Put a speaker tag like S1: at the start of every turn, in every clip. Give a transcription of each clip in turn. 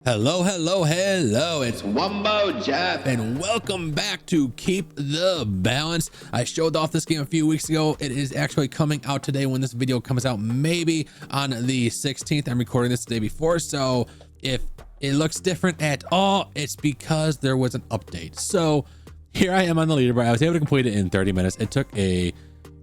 S1: Hello, it's WumboJeff, and welcome back to Keep the Balance. I showed off this game a few weeks ago. It is actually coming out today when this video comes out, maybe on the 16th. I'm recording this the day before, so if it looks different at all, it's because there was an update. So here I am on the leaderboard. I was able to complete it in 30 minutes. It took a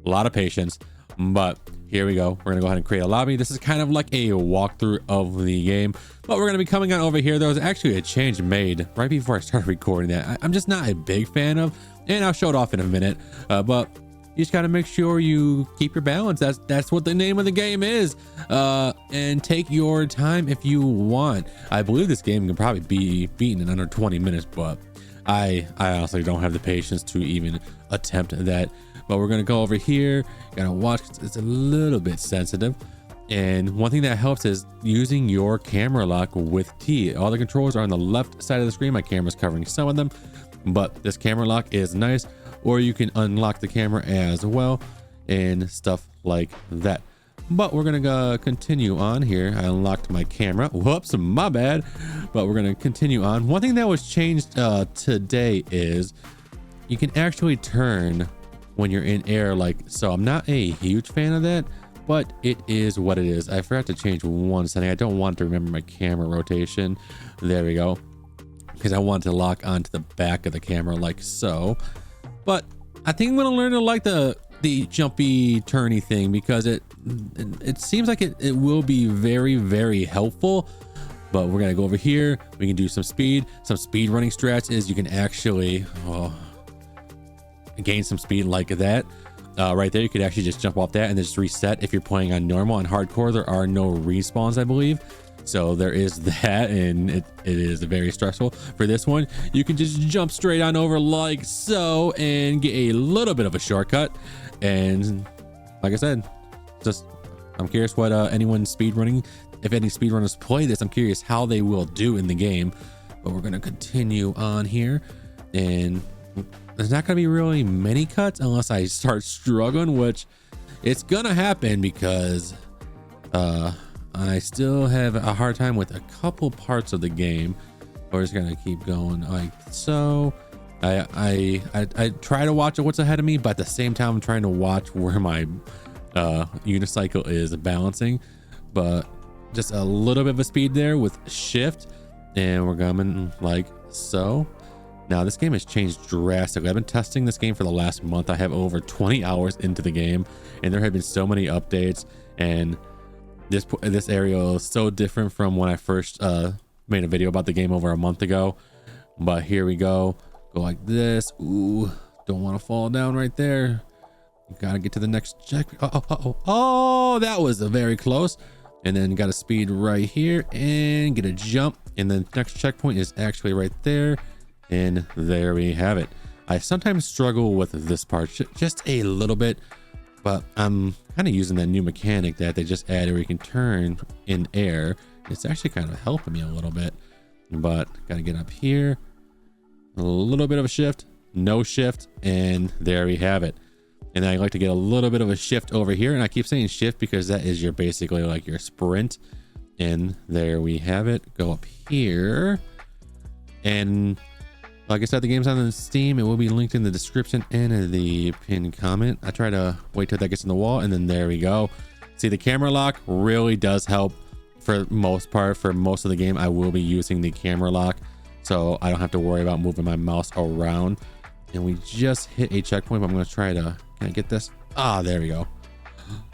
S1: lot of patience, but here we go. We're gonna go ahead and create a lobby. This is kind of like a walkthrough of the game, but we're gonna be coming on over here. There was actually a change made right before I started recording that I'm just not a big fan of, and I'll show it off in a minute. But you just gotta make sure you keep your balance. That's what the name of the game is. And take your time if you want. I believe this game can probably be beaten in under 20 minutes, but I honestly don't have the patience to even attempt that. But we're gonna go over here. Gotta watch, it's a little bit sensitive. And one thing that helps is using your camera lock with T. All the controls are on the left side of the screen. My camera's covering some of them, but this camera lock is nice. Or you can unlock the camera as well and stuff like that. But we're gonna continue on here. I unlocked my camera. Whoops, my bad. But we're gonna continue on. One thing that was changed today is you can actually turn when you're in air like so. I'm not a huge fan of that, but it is what it is. I forgot to change one setting. I don't want to remember my camera rotation. There we go, because I want to lock onto the back of the camera like so. But I think I'm gonna learn to like the jumpy turny thing, because it seems like it will be very helpful. But we're gonna go over here. We can do some speed running strats. Is you can actually gain some speed like that. Right there, you could actually just jump off that and then just reset. If you're playing on normal and hardcore, there are no respawns, I believe. So there is that, and it is very stressful. For this one, you can just jump straight on over like so and get a little bit of a shortcut. And like I said, just I'm curious what anyone speedrunning, if any speedrunners play this, I'm curious how they will do in the game. But we're gonna continue on here, and there's not gonna be really many cuts unless I start struggling, which it's gonna happen because I still have a hard time with a couple parts of the game. We're just gonna keep going like so. I try to watch what's ahead of me, but at the same time I'm trying to watch where my unicycle is balancing. But just a little bit of a speed there with shift, and we're coming like so. Now this game has changed drastically. I've been testing this game for the last month. I have over 20 hours into the game, and there have been so many updates, and this area is so different from when I first made a video about the game over a month ago. But here we go like this. Ooh, don't want to fall down right there. You gotta get to the next check. Oh, that was very close. And then got a speed right here and get a jump, and then next checkpoint is actually right there. And there we have it. I sometimes struggle with this part just a little bit, but I'm kind of using that new mechanic that they just added where you can turn in air. It's actually kind of helping me a little bit, but gotta get up here, a little bit of a shift, no shift, and there we have it. And then I like to get a little bit of a shift over here, and I keep saying shift because that is your basically like your sprint. And there we have it. Go up here, and like I said, the game's on Steam. It will be linked in the description and the pinned comment. I try to wait till that gets in the wall, and then there we go. See, the camera lock really does help for most part. For most of the game, I will be using the camera lock, so I don't have to worry about moving my mouse around. And we just hit a checkpoint, but I'm going to try to, can I get this? Ah, there we go.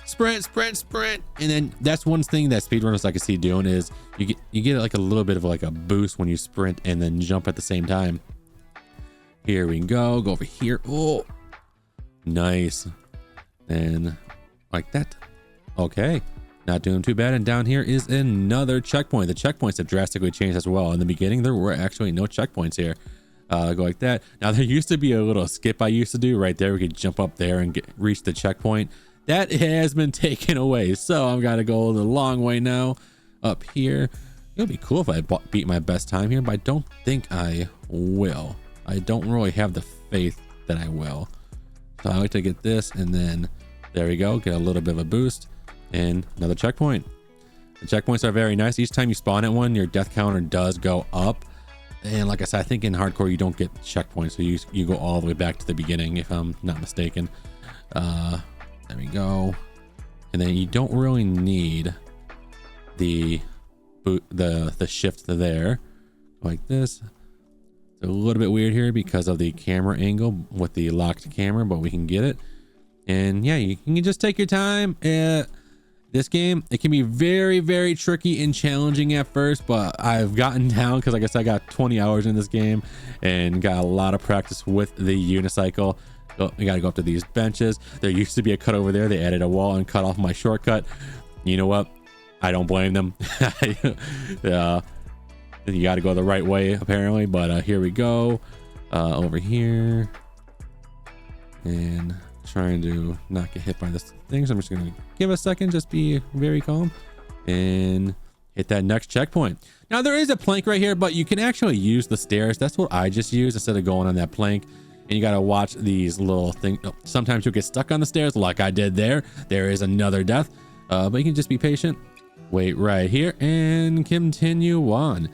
S1: Sprint. And then that's one thing that speedrunners I can see doing is you get like a little bit of like a boost when you sprint and then jump at the same time. Here we go over here. Oh, nice. And like that. Okay, not doing too bad. And down here is another checkpoint. The checkpoints have drastically changed as well. In the beginning, there were actually no checkpoints here. Go like that. Now there used to be a little skip I used to do right there. We could jump up there and reach the checkpoint. That has been taken away, so I'm gotta go the long way now up here. It would be cool if I beat my best time here, but I don't think I will. I don't really have the faith that I will. So I like to get this, and then there we go, get a little bit of a boost and another checkpoint. The checkpoints are very nice. Each time you spawn at one, your death counter does go up. And like I said, I think in hardcore, you don't get checkpoints. So you go all the way back to the beginning, if I'm not mistaken. There we go. And then you don't really need the shift there like this. It's a little bit weird here because of the camera angle with the locked camera, but we can get it. And yeah, you can just take your time. This game, it can be very, very tricky and challenging at first, but I've gotten down because like I said, I got 20 hours in this game and got a lot of practice with the unicycle. So you got to go up to these benches. There used to be a cut over there. They added a wall and cut off my shortcut. You know what? I don't blame them. You got to go the right way apparently, but here we go. Over here and trying to not get hit by this thing. So I'm just going to give a second, just be very calm and hit that next checkpoint. Now there is a plank right here, but you can actually use the stairs. That's what I just used instead of going on that plank. And you got to watch these little things. Sometimes you'll get stuck on the stairs like I did there. There is another death, but you can just be patient. Wait right here and continue on.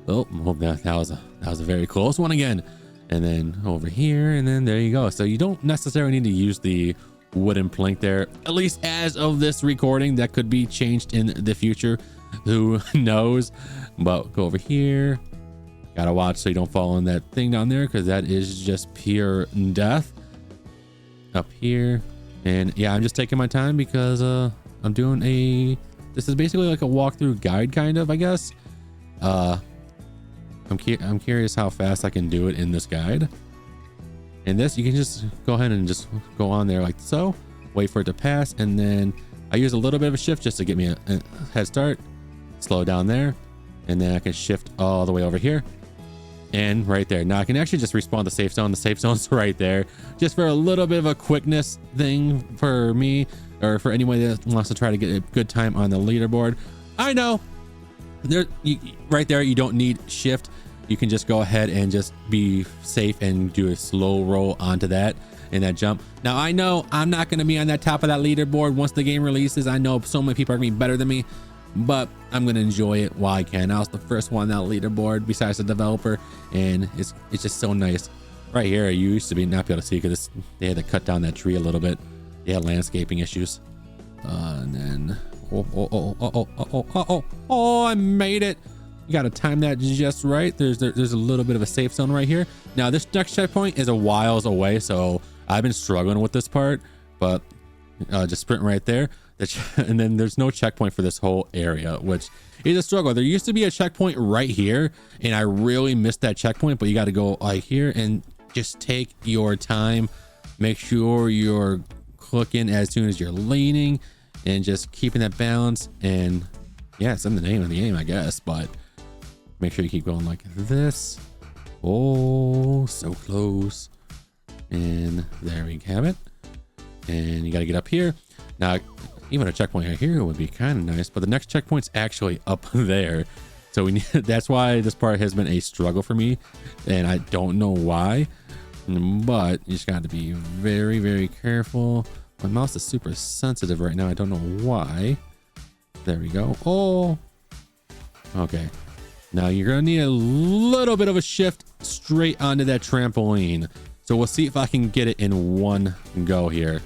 S1: Oh, that was a very close one again. And then over here, and then there you go. So you don't necessarily need to use the wooden plank there, at least as of this recording. That could be changed in the future, who knows. But go over here, gotta watch so you don't fall in that thing down there, because that is just pure death. Up here, and yeah, I'm just taking my time because I'm doing this is basically like a walkthrough guide kind of, I guess. I'm curious how fast I can do it in this guide. And this, you can just go ahead and just go on there like so, wait for it to pass, and then I use a little bit of a shift just to get me a head start. Slow down there, and then I can shift all the way over here and right there. Now I can actually just respawn the safe zone. The safe zone's right there, just for a little bit of a quickness thing for me, or for anyone that wants to try to get a good time on the leaderboard. I know right there, you don't need shift. You can just go ahead and just be safe and do a slow roll onto that and that jump. Now I know I'm not going to be on that top of that leaderboard once the game releases. I know so many people are going to be better than me, but I'm going to enjoy it while I can. I was the first one on that leaderboard besides the developer, and it's just so nice. Right here, you used to not be able to see because they had to cut down that tree a little bit. They had landscaping issues. And then oh, I made it. You got to time that just right. There's a little bit of a safe zone right here. Now this next checkpoint is a whiles away, so I've been struggling with this part, but just sprint right there. And then there's no checkpoint for this whole area, which is a struggle. There used to be a checkpoint right here, and I really missed that checkpoint, but you got to go like here and just take your time. Make sure you're clicking as soon as you're leaning and just keeping that balance. And yeah, it's in the name of the game, I guess, but make sure you keep going like this. Oh, so close. And there we have it. And you got to get up here. Now, even a checkpoint right here would be kind of nice, but the next checkpoint's actually up there. So that's why this part has been a struggle for me, and I don't know why, but you just got to be very, very careful. My mouse is super sensitive right now. I don't know why. There we go. Oh, okay. Now you're gonna need a little bit of a shift straight onto that trampoline. So we'll see if I can get it in one go here.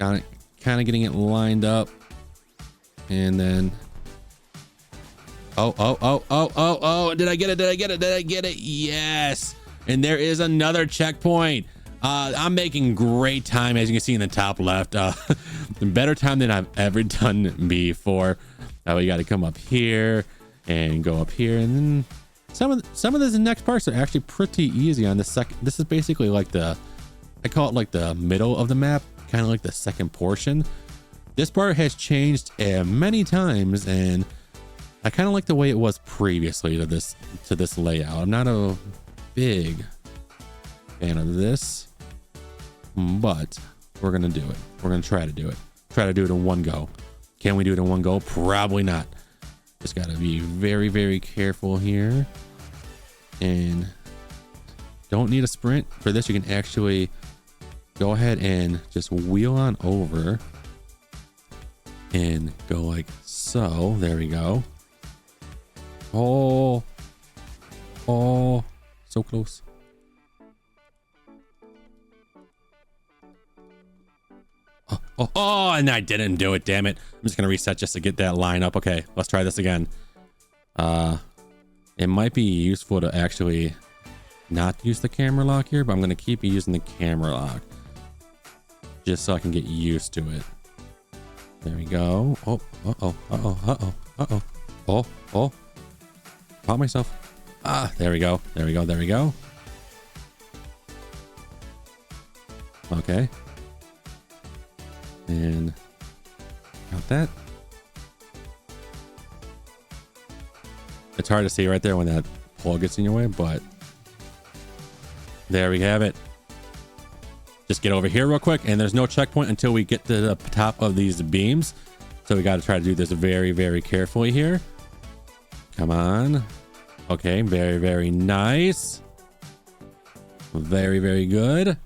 S1: Got it, kind of getting it lined up, and then oh, did I get it? Yes. And there is another checkpoint. I'm making great time, as you can see in the top left. Better time than I've ever done before. We got to come up here and go up here, and then some of these next parts are actually pretty easy on the second. This is basically like I call it like the middle of the map, kind of like the second portion. This part has changed many times, and I kind of like the way it was previously to this layout. I'm not a big fan of this, but we're gonna do it. We're gonna try to do it. Try to do it in one go. Can we do it in one go? Probably not. Just gotta be very, very careful here, and don't need a sprint for this. You can actually go ahead and just wheel on over and go like so. There we go. Oh, so close. Oh, and I didn't do it. Damn it. I'm just going to reset just to get that line up. Okay, let's try this again. It might be useful to actually not use the camera lock here, but I'm going to keep using the camera lock just so I can get used to it. There we go. Oh. Caught myself. There we go. There we go. Okay. And got that. It's hard to see right there when that pole gets in your way, but there we have it. Just get over here real quick, and there's no checkpoint until we get to the top of these beams. So we got to try to do this very, very carefully here. Come on. Okay, very, very nice. Very, very good.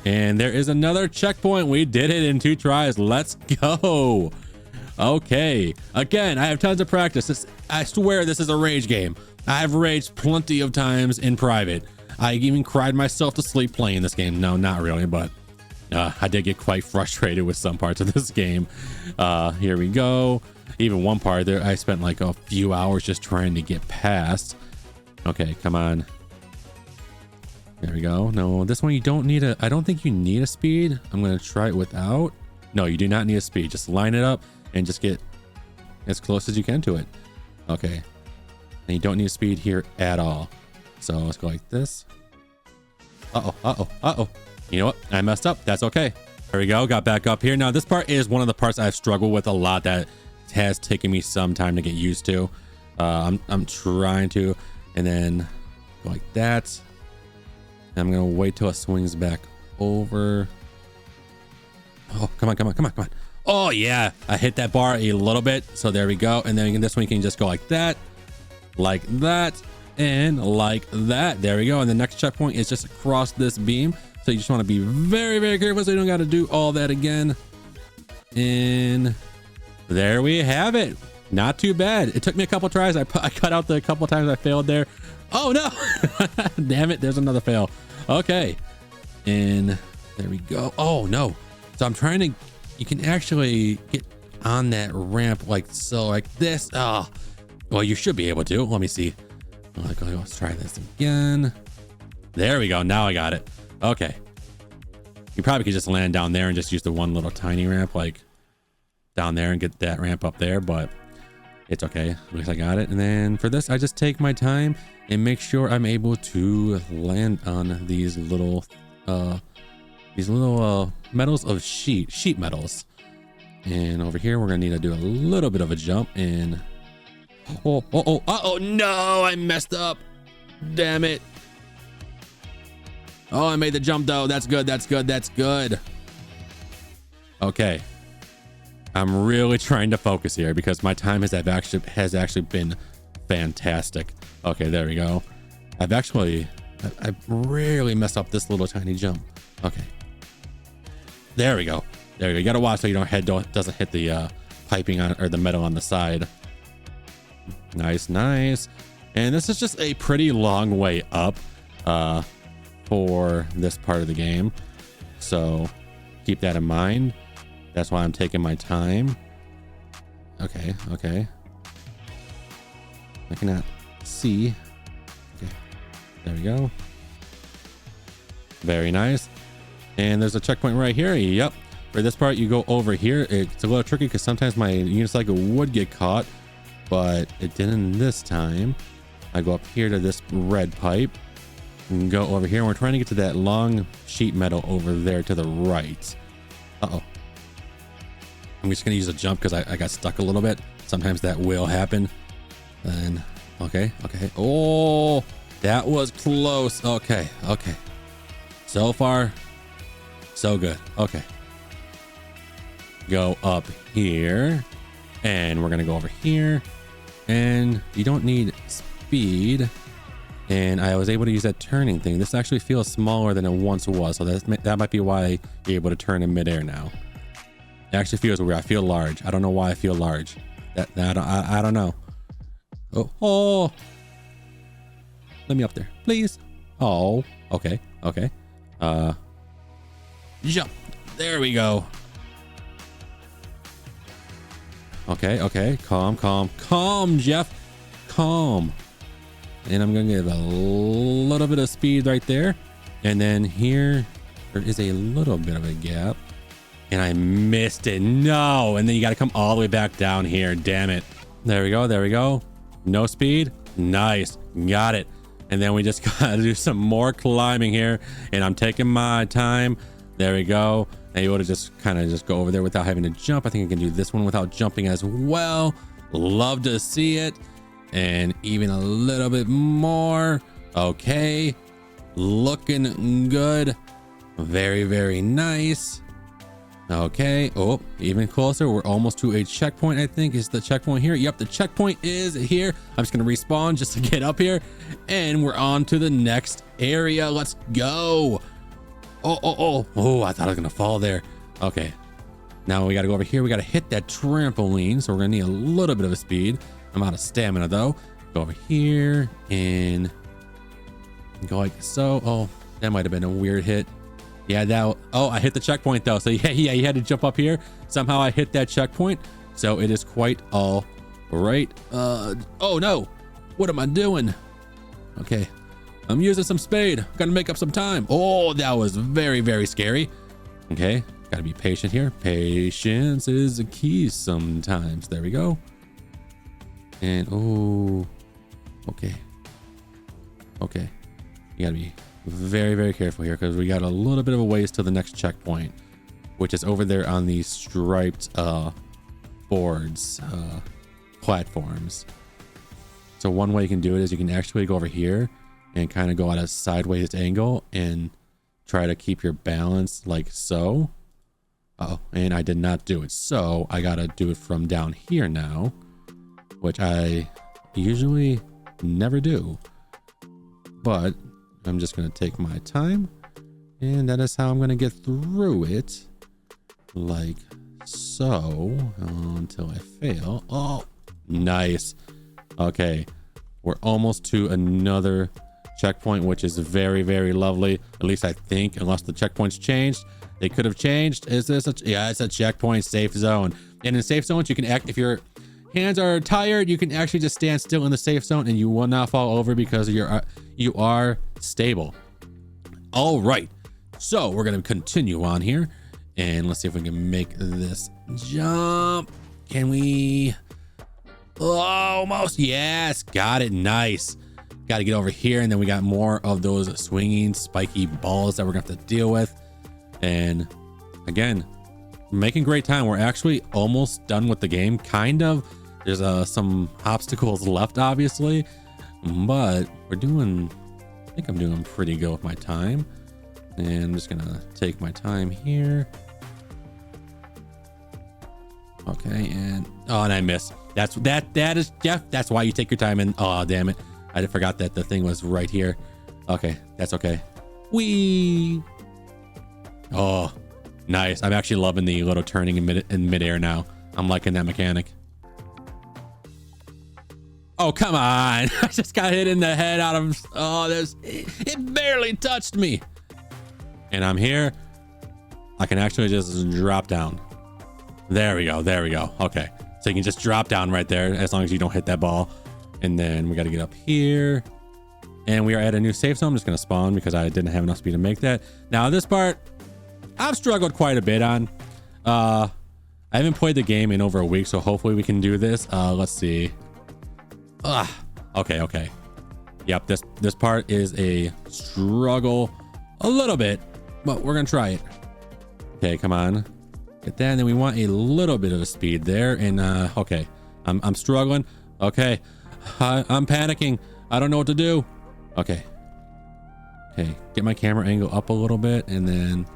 S1: And there is another checkpoint. We did it in 2 tries. Let's go. Okay. Again, I have tons of practice. I swear this is a rage game. I've raged plenty of times in private. I even cried myself to sleep playing this game. No, not really, but I did get quite frustrated with some parts of this game. Here we go. Even one part there, I spent like a few hours just trying to get past. Okay, come on. There we go. No, this one you don't need I don't think you need a speed. I'm going to try it without. No, you do not need a speed. Just line it up and just get as close as you can to it. Okay. And you don't need a speed here at all. So let's go like this. Uh-oh. You know what? I messed up. That's okay. There we go. Got back up here. Now, this part is one of the parts I've struggled with a lot that has taken me some time to get used to. I'm trying to. And then go like that. I'm gonna wait till it swings back over. Oh, come on. Oh yeah, I hit that bar a little bit. So there we go. And then this one you can just go like that, and like that. There we go. And the next checkpoint is just across this beam. So you just want to be very, very careful so you don't got to do all that again. And there we have it. Not too bad. It took me a couple tries. I cut out the couple times I failed there. Oh no. Damn it, there's another fail. Okay, and there we go. Oh no. So I'm trying to, you can actually get on that ramp like so, like this. Oh, well, you should be able to. Let me see. Let's try this again. There we go. Now I got it. Okay, you probably could just land down there and just use the one little tiny ramp like down there and get that ramp up there, but it's okay. At least I got it. And then for this, I just take my time and make sure I'm able to land on these little metals of sheet metals. And over here, we're gonna need to do a little bit of a jump. And oh no, I messed up. Damn it. Oh, I made the jump though. That's good. Okay. I'm really trying to focus here because my time has actually been fantastic. Okay, there we go. I've rarely messed up this little tiny jump. Okay. There we go. You gotta watch so your head doesn't hit the piping on, or the metal on the side. Nice. And this is just a pretty long way up for this part of the game. So keep that in mind. That's why I'm taking my time. Okay. I cannot see. Okay, there we go. Very nice. And there's a checkpoint right here. Yep. For this part, you go over here. It's a little tricky because sometimes my unicycle would get caught, but it didn't this time. I go up here to this red pipe and go over here. And we're trying to get to that long sheet metal over there to the right. Uh-oh. I'm just going to use a jump because I got stuck a little bit. Sometimes that will happen. And okay. Oh, that was close. Okay. So far, so good. Okay. Go up here. And we're going to go over here. And you don't need speed. And I was able to use that turning thing. This actually feels smaller than it once was. So that might be why you're able to turn in midair now. It actually feels weird. I feel large. I don't know why I feel large. I don't know. Oh, let me up there, please. Oh, okay. Jump. There we go. Okay. Calm, Jeff. Calm. And I'm gonna give a little bit of speed right there. And then here, there is a little bit of a gap. And I missed it. No. And then you got to come all the way back down here. Damn it. There we go. No speed. Nice. Got it. And then we just got to do some more climbing here. And I'm taking my time. There we go. Able to just kind of just go over there without having to jump. I think I can do this one without jumping as well. Love to see it. And even a little bit more. Okay. Looking good. Very, very nice. Okay. Oh, even closer. We're almost to a checkpoint. I think is the checkpoint here. Yep, the checkpoint is here. I'm just gonna respawn just to get up here, and we're on to the next area. Let's go. Oh, I thought I was gonna fall there. Okay, now we gotta go over here. We gotta hit that trampoline, so we're gonna need a little bit of a speed. I'm out of stamina though. Go over here and go like so. Oh, that might have been a weird hit. Yeah, I hit the checkpoint though. So yeah, you had to jump up here. Somehow I hit that checkpoint. So it is quite all right. Oh no, what am I doing? Okay, I'm using some spade. Gotta make up some time. Oh, that was very, very scary. Okay, gotta be patient here. Patience is a key sometimes. There we go. And oh, okay. You gotta be very, very careful here because we got a little bit of a ways to the next checkpoint, which is over there on these striped boards, platforms. So one way you can do it is you can actually go over here and kind of go at a sideways angle and try to keep your balance like so. And I did not do it, so I gotta do it from down here now, which I usually never do, but I'm just going to take my time, and that is how I'm going to get through it, like so, until I fail. Oh, nice. Okay, we're almost to another checkpoint, which is very, very lovely. At least I think, unless the checkpoints changed. They could have changed. Is this yeah, it's a checkpoint safe zone. And in safe zones, you can act, if your hands are tired, you can actually just stand still in the safe zone and you will not fall over because you are stable. All right, so we're gonna continue on here and let's see if we can make this jump. Can we? Almost. Yes, got it. Nice. Got to get over here, and then we got more of those swinging spiky balls that we're gonna have to deal with. And again, making great time. We're actually almost done with the game, kind of. There's some obstacles left, obviously, but we're doing, I think I'm doing pretty good with my time. And I'm just gonna take my time here. Okay, and I missed. That is Jeff. That's why you take your time. And oh, damn it, I forgot that the thing was right here. Okay, that's okay. Whee! Oh, nice. I'm actually loving the little turning in midair now. I'm liking that mechanic. Oh, come on. I just got hit in the head out of, it barely touched me. And I'm here. I can actually just drop down. There we go. There we go. Okay. So you can just drop down right there as long as you don't hit that ball. And then we got to get up here. And we are at a new safe zone. I'm just going to spawn because I didn't have enough speed to make that. Now this part, I've struggled quite a bit on. I haven't played the game in over a week, so hopefully we can do this. Let's see. Okay. Yep, this part is a struggle a little bit, but we're gonna try it. Okay, come on. Get that, and then we want a little bit of a speed there. And okay, I'm struggling. Okay, I'm panicking. I don't know what to do. Okay, get my camera angle up a little bit, and then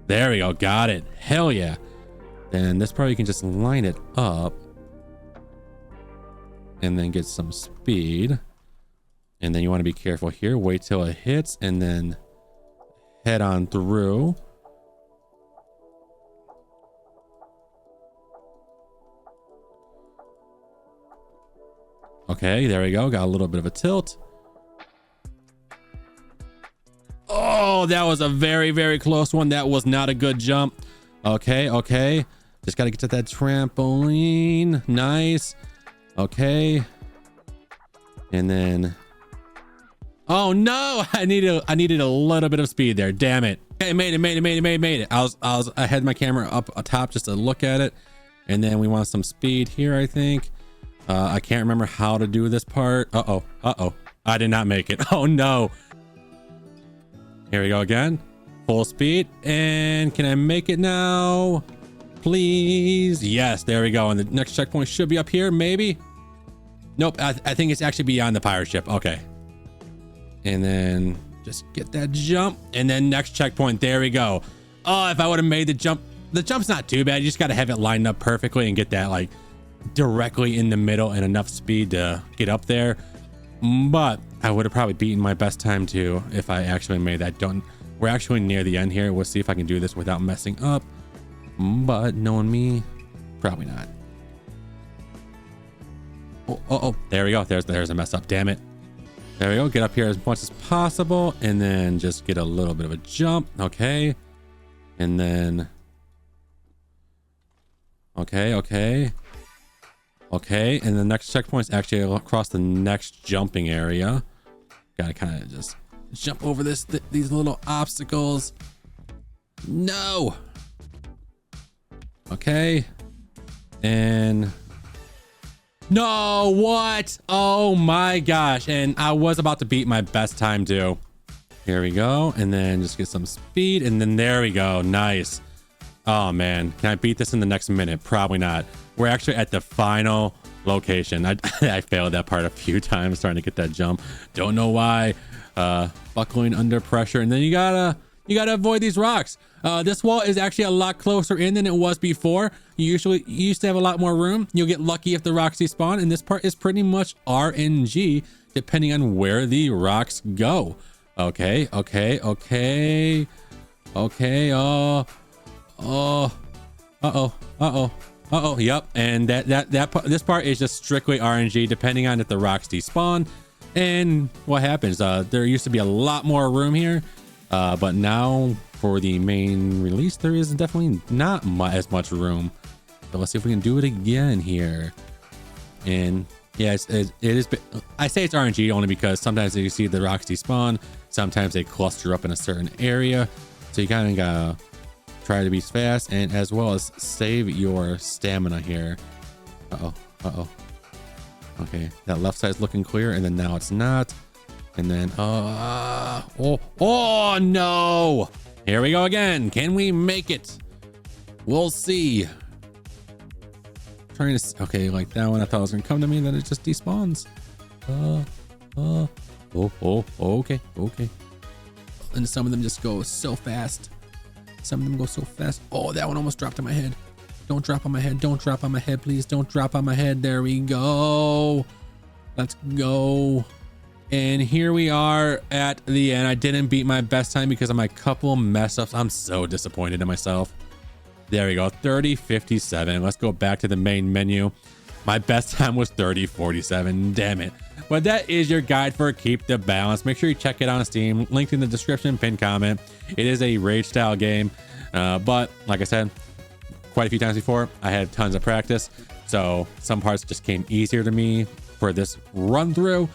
S1: there we go. Got it. Hell yeah. Then this part you can just line it up and then get some speed. And then you want to be careful here. Wait till it hits and then head on through. Okay, there we go. Got a little bit of a tilt. Oh, that was a very, very close one. That was not a good jump. Okay, okay. Just got to get to that trampoline. Nice. Okay. And then, oh no, I needed a little bit of speed there. Damn it. Okay, made it. I had my camera up top just to look at it. And then we want some speed here, I think. I can't remember how to do this part. Uh-oh. I did not make it. Oh no. Here we go again. Full speed. And can I make it now? Please. Yes, there we go. And the next checkpoint should be up here, maybe. Nope, I think it's actually beyond the pirate ship. Okay. And then just get that jump. And then next checkpoint. There we go. Oh, if I would have made the jump. The jump's not too bad. You just got to have it lined up perfectly and get that like directly in the middle and enough speed to get up there. But I would have probably beaten my best time too if I actually made that. We're actually near the end here. We'll see if I can do this without messing up. But knowing me, probably not. Oh, there we go. There's a mess up. Damn it. There we go. Get up here as much as possible and then just get a little bit of a jump. Okay. And then okay. And the next checkpoint is actually across the next jumping area. Gotta kind of just jump over these little obstacles. No. Okay. And no, what? Oh my gosh. And I was about to beat my best time too. Here we go. And then just get some speed. And then there we go. Nice. Oh man. Can I beat this in the next minute? Probably not. We're actually at the final location. I failed that part a few times trying to get that jump. Don't know why. Buckling under pressure. And then you gotta avoid these rocks. This wall is actually a lot closer in than it was before. You used to have a lot more room. You'll get lucky if the rocks despawn, and this part is pretty much RNG depending on where the rocks go. Okay. Yep. And this part is just strictly RNG depending on if the rocks despawn and what happens. There used to be a lot more room here, but now for the main release there is definitely not as much room. So let's see if we can do it again here. And yeah, it is. I say it's RNG only because sometimes you see the rocks despawn, sometimes they cluster up in a certain area, so you kind of gotta try to be fast and as well as save your stamina here. Okay, that left side's looking clear, and then now it's not. And then oh no, here we go again. Can we make it? We'll see. Trying to, okay, like that one I thought was gonna come to me, then it just despawns. Okay. And some of them just go so fast. Oh, that one almost dropped on my head. Don't drop on my head. Don't drop on my head, please. Don't drop on my head. There we go. Let's go. And here we are at the end. I didn't beat my best time because of my couple mess ups. I'm so disappointed in myself. There we go. 30:57. Let's go back to the main menu. My best time was 30:47. Damn it. But that is your guide for Keep the Balance. Make sure you check it out on Steam. Linked in the description, pinned comment. It is a rage style game. But like I said, quite a few times before, I had tons of practice. So some parts just came easier to me for this run through.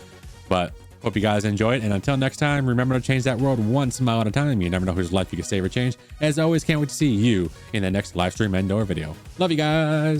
S1: But hope you guys enjoyed. And until next time, remember to change that world one smile at a time. You never know whose life you can save or change. As always, can't wait to see you in the next live stream and/or video. Love you guys.